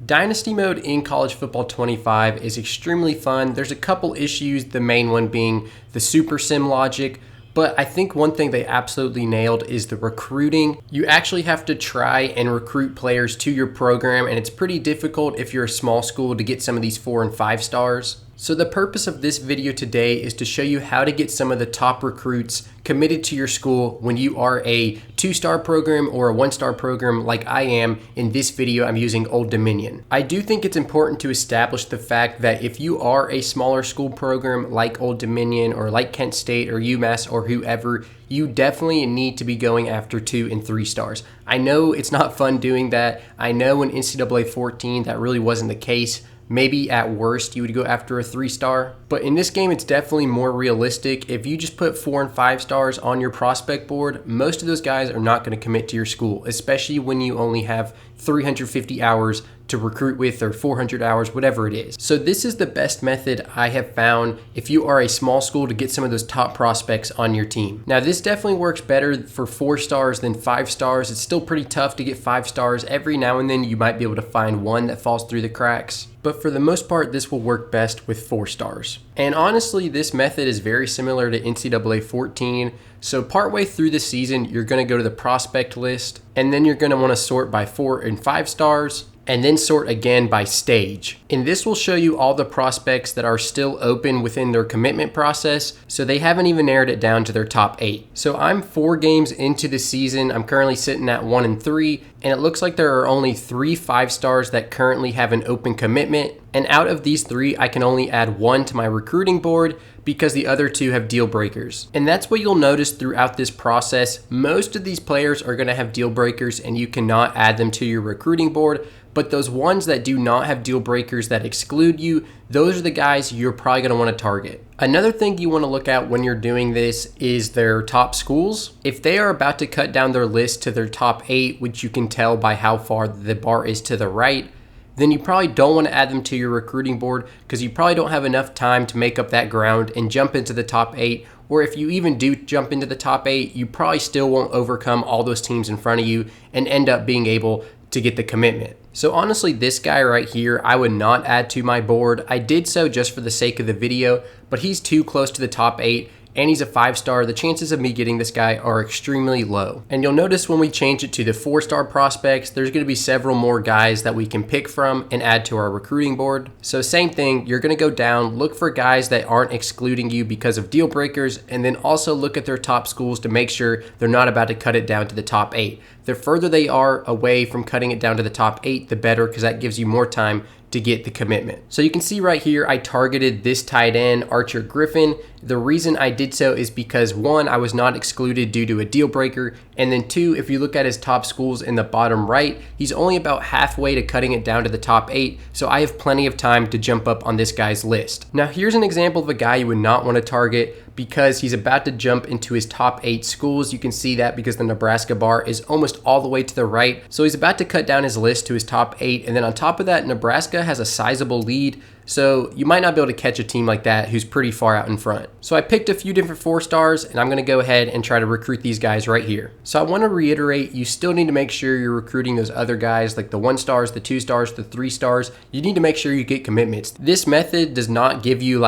Dynasty mode in College Football 25 is extremely fun. There's a couple issues, the main one being the super sim logic, but I think one thing they absolutely nailed is the recruiting. You actually have to try and recruit players to your program, and it's pretty difficult if you're a small school to get some of these 4 and 5 stars. So the purpose of this video today is to show you how to get some of the top recruits committed to your school when you are a 2-star program or a 1-star program like I am. In this video, I'm using Old Dominion. I do think it's important to establish the fact that if you are a smaller school program like Old Dominion or like Kent State or UMass or whoever, you definitely need to be going after 2 and 3 stars. I know it's not fun doing that. I know in NCAA 14 that really wasn't the case. Maybe at worst you would go after a 3-star, but in this game it's definitely more realistic. If you just put 4 and 5 stars on your prospect board, most of those guys are not going to commit to your school, especially when you only have 350 hours to recruit with or 400 hours, whatever it is. So this is the best method I have found if you are a small school to get some of those top prospects on your team. Now this definitely works better for 4 stars than 5 stars. It's still pretty tough to get 5 stars. Every now and then you might be able to find one that falls through the cracks, but for the most part this will work best with 4 stars. And honestly, this method is very similar to NCAA 14. So partway through the season, you're going to go to the prospect list, and then you're going to want to sort by 4 and 5 stars, and then sort again by stage. And this will show you all the prospects that are still open within their commitment process, so they haven't even narrowed it down to their top 8. So I'm 4 games into the season. I'm currently sitting at 1 and 3, and it looks like there are only 3 5 stars that currently have an open commitment. And out of these 3, I can only add 1 to my recruiting board because the other 2 have deal breakers. And that's what you'll notice throughout this process. Most of these players are going to have deal breakers and you cannot add them to your recruiting board. But those ones that do not have deal breakers that exclude you, those are the guys you're probably going to want to target. Another thing you want to look at when you're doing this is their top schools. If they are about to cut down their list to their top 8, which you can tell by how far the bar is to the right, then you probably don't want to add them to your recruiting board because you probably don't have enough time to make up that ground and jump into the top 8. Or if you even do jump into the top 8, you probably still won't overcome all those teams in front of you and end up being able to get the commitment. So honestly, this guy right here, I would not add to my board. I did so just for the sake of the video, but he's too close to the top 8. And he's a 5-star, the chances of me getting this guy are extremely low. And you'll notice when we change it to the 4-star prospects, there's going to be several more guys that we can pick from and add to our recruiting board. So same thing, you're going to go down, look for guys that aren't excluding you because of deal breakers, and then also look at their top schools to make sure they're not about to cut it down to the top 8. The further they are away from cutting it down to the top 8, the better, because that gives you more time to get the commitment. So you can see right here, I targeted this tight end, Archer Griffin. The reason I did so is because 1, I was not excluded due to a deal breaker, and then 2, if you look at his top schools in the bottom right, he's only about halfway to cutting it down to the top 8, so I have plenty of time to jump up on this guy's list. Now here's an example of a guy you would not want to target because he's about to jump into his top 8 schools. You can see that because the Nebraska bar is almost all the way to the right. So he's about to cut down his list to his top 8. And then on top of that, Nebraska has a sizable lead. So you might not be able to catch a team like that who's pretty far out in front. So I picked a few different 4 stars and I'm going to go ahead and try to recruit these guys right here. So I want to reiterate, you still need to make sure you're recruiting those other guys like the 1 stars, the 2 stars, the 3 stars. You need to make sure you get commitments. This method does not give you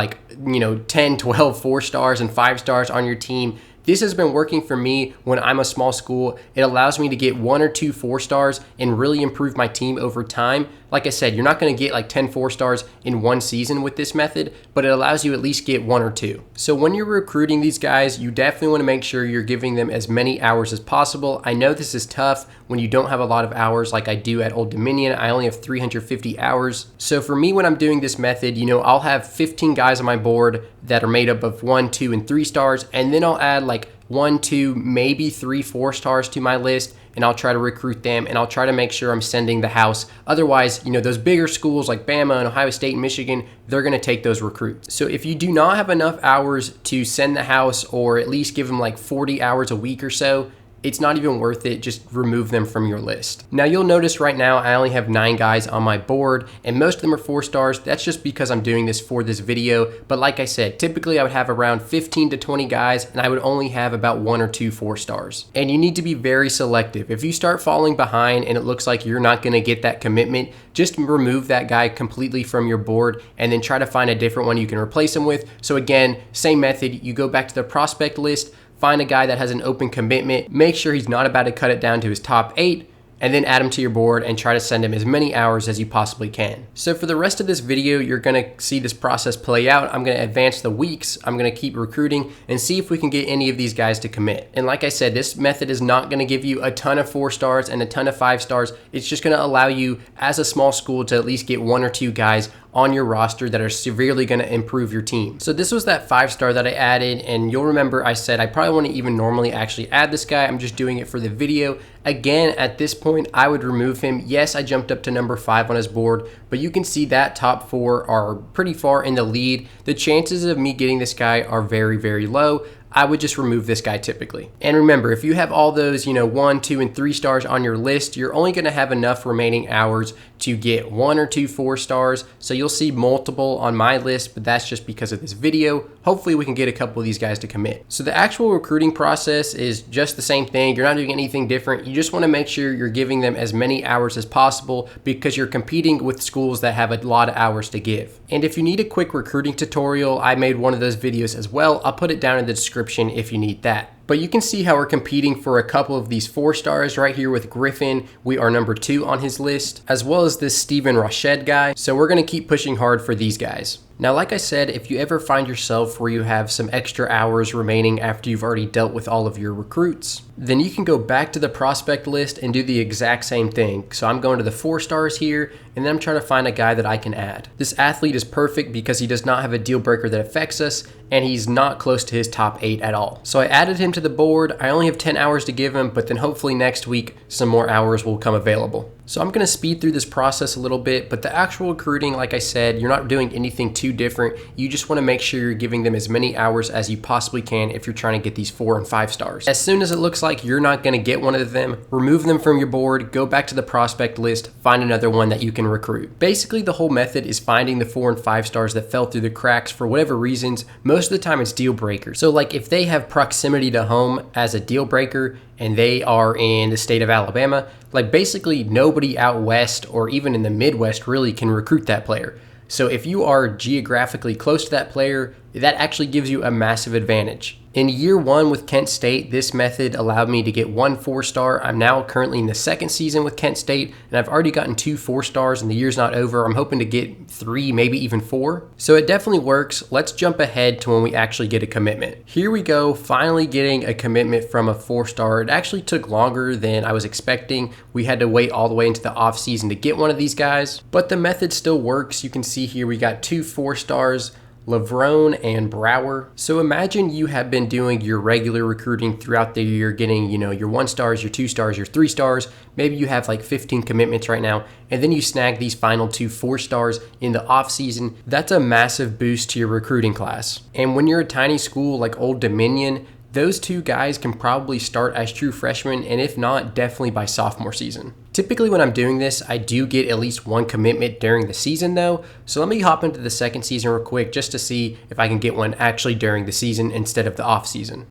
10, 12, 4 stars and 5 stars on your team. This has been working for me when I'm a small school. It allows me to get 1 or 2 4 stars and really improve my team over time. Like I said, you're not going to get 10 4 stars in one season with this method, but it allows you at least get 1 or 2. So when you're recruiting these guys, you definitely want to make sure you're giving them as many hours as possible. I know this is tough when you don't have a lot of hours like I do at Old Dominion. I only have 350 hours. So for me, when I'm doing this method, I'll have 15 guys on my board that are made up of 1, 2, and 3 stars, and then I'll add 1, 2, maybe 3, 4 stars to my list, and I'll try to recruit them, and I'll try to make sure I'm sending the house. Otherwise, those bigger schools like Bama and Ohio State and Michigan, they're going to take those recruits. So if you do not have enough hours to send the house or at least give them 40 hours a week or so, it's not even worth it. Just remove them from your list. Now you'll notice right now I only have 9 guys on my board, and most of them are 4 stars. That's just because I'm doing this for this video. But like I said, typically I would have around 15 to 20 guys, and I would only have about 1 or 2 4 stars. And you need to be very selective. If you start falling behind and it looks like you're not going to get that commitment, just remove that guy completely from your board and then try to find a different one you can replace him with. So again, same method. You go back to the prospect list, find a guy that has an open commitment, make sure he's not about to cut it down to his top 8, and then add him to your board and try to send him as many hours as you possibly can. So for the rest of this video, you're gonna see this process play out. I'm gonna advance the weeks, I'm gonna keep recruiting and see if we can get any of these guys to commit. And like I said, this method is not gonna give you a ton of 4 stars and a ton of 5 stars. It's just gonna allow you as a small school to at least get 1 or 2 guys on your roster that are severely going to improve your team. So this was that 5-star that I added, and you'll remember I said I probably wouldn't even normally actually add this guy. I'm just doing it for the video. Again, at this point, I would remove him. Yes, I jumped up to number 5 on his board, but you can see that top 4 are pretty far in the lead. The chances of me getting this guy are very, very low. I would just remove this guy typically. And remember, if you have all those, 1, 2, and 3 stars on your list, you're only gonna have enough remaining hours to get 1 or 2 4 stars. So you'll see multiple on my list, but that's just because of this video. Hopefully we can get a couple of these guys to commit. So the actual recruiting process is just the same thing. You're not doing anything different. You just wanna make sure you're giving them as many hours as possible because you're competing with schools that have a lot of hours to give. And if you need a quick recruiting tutorial, I made one of those videos as well. I'll put it down in the description if you need that. But you can see how we're competing for a couple of these 4 stars right here with Griffin. We are number 2 on his list, as well as this Steven Roched guy. So we're gonna keep pushing hard for these guys. Now, like I said, if you ever find yourself where you have some extra hours remaining after you've already dealt with all of your recruits, then you can go back to the prospect list and do the exact same thing. So I'm going to the 4 stars here, and then I'm trying to find a guy that I can add. This athlete is perfect because he does not have a deal breaker that affects us, and he's not close to his top 8 at all. So I added him to the board. I only have 10 hours to give him, but then hopefully next week some more hours will come available. So I'm gonna speed through this process a little bit, but the actual recruiting, like I said, you're not doing anything too different. You just wanna make sure you're giving them as many hours as you possibly can if you're trying to get these 4 and 5 stars. As soon as it looks like you're not gonna get one of them, remove them from your board, go back to the prospect list, find another one that you can recruit. Basically, the whole method is finding the 4 and 5 stars that fell through the cracks for whatever reasons. Most of the time it's deal breakers. So like if they have proximity to home as a deal breaker, and they are in the state of Alabama, like basically nobody out west or even in the Midwest really can recruit that player. So if you are geographically close to that player, that actually gives you a massive advantage. In year 1 with Kent State, this method allowed me to get 1 4-star. I'm now currently in the 2nd season with Kent State, and I've already gotten 2 4-stars, and the year's not over. I'm hoping to get 3, maybe even 4. So it definitely works. Let's jump ahead to when we actually get a commitment. Here we go, finally getting a commitment from a 4-star. It actually took longer than I was expecting. We had to wait all the way into the offseason to get one of these guys, but the method still works. You can see here we got 2 4-stars, Lavrone and Brower. So imagine you have been doing your regular recruiting throughout the year, getting, your 1 stars, your 2 stars, your 3 stars. Maybe you have like 15 commitments right now, and then you snag these final 2 4 stars in the off season. That's a massive boost to your recruiting class. And when you're a tiny school like Old Dominion, those 2 guys can probably start as true freshmen, and if not, definitely by sophomore season. Typically when I'm doing this, I do get at least 1 commitment during the season though. So let me hop into the 2nd season real quick just to see if I can get one actually during the season instead of the off season.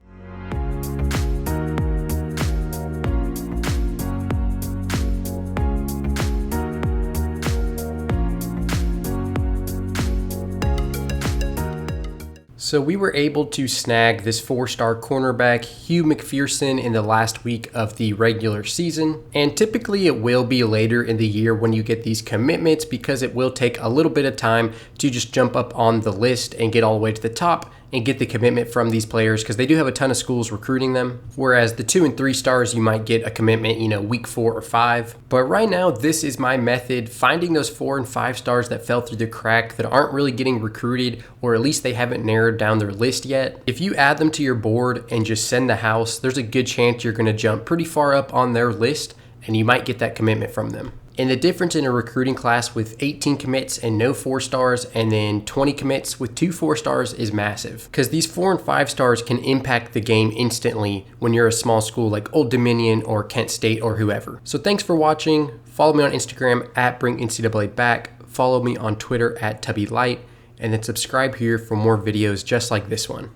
So we were able to snag this 4-star cornerback, Hugh McPherson, in the last week of the regular season. And typically it will be later in the year when you get these commitments because it will take a little bit of time to just jump up on the list and get all the way to the top and get the commitment from these players because they do have a ton of schools recruiting them. Whereas the 2 and 3 stars, you might get a commitment, week 4 or 5. But right now, this is my method, finding those 4 and 5 stars that fell through the crack that aren't really getting recruited, or at least they haven't narrowed down their list yet. If you add them to your board and just send the house, there's a good chance you're going to jump pretty far up on their list and you might get that commitment from them. And the difference in a recruiting class with 18 commits and no 4 stars and then 20 commits with 2 4 stars is massive. Because these 4 and 5 stars can impact the game instantly when you're a small school like Old Dominion or Kent State or whoever. So thanks for watching. Follow me on Instagram at BringNCAA Back. Follow me on Twitter at TubbyLight. And then subscribe here for more videos just like this one.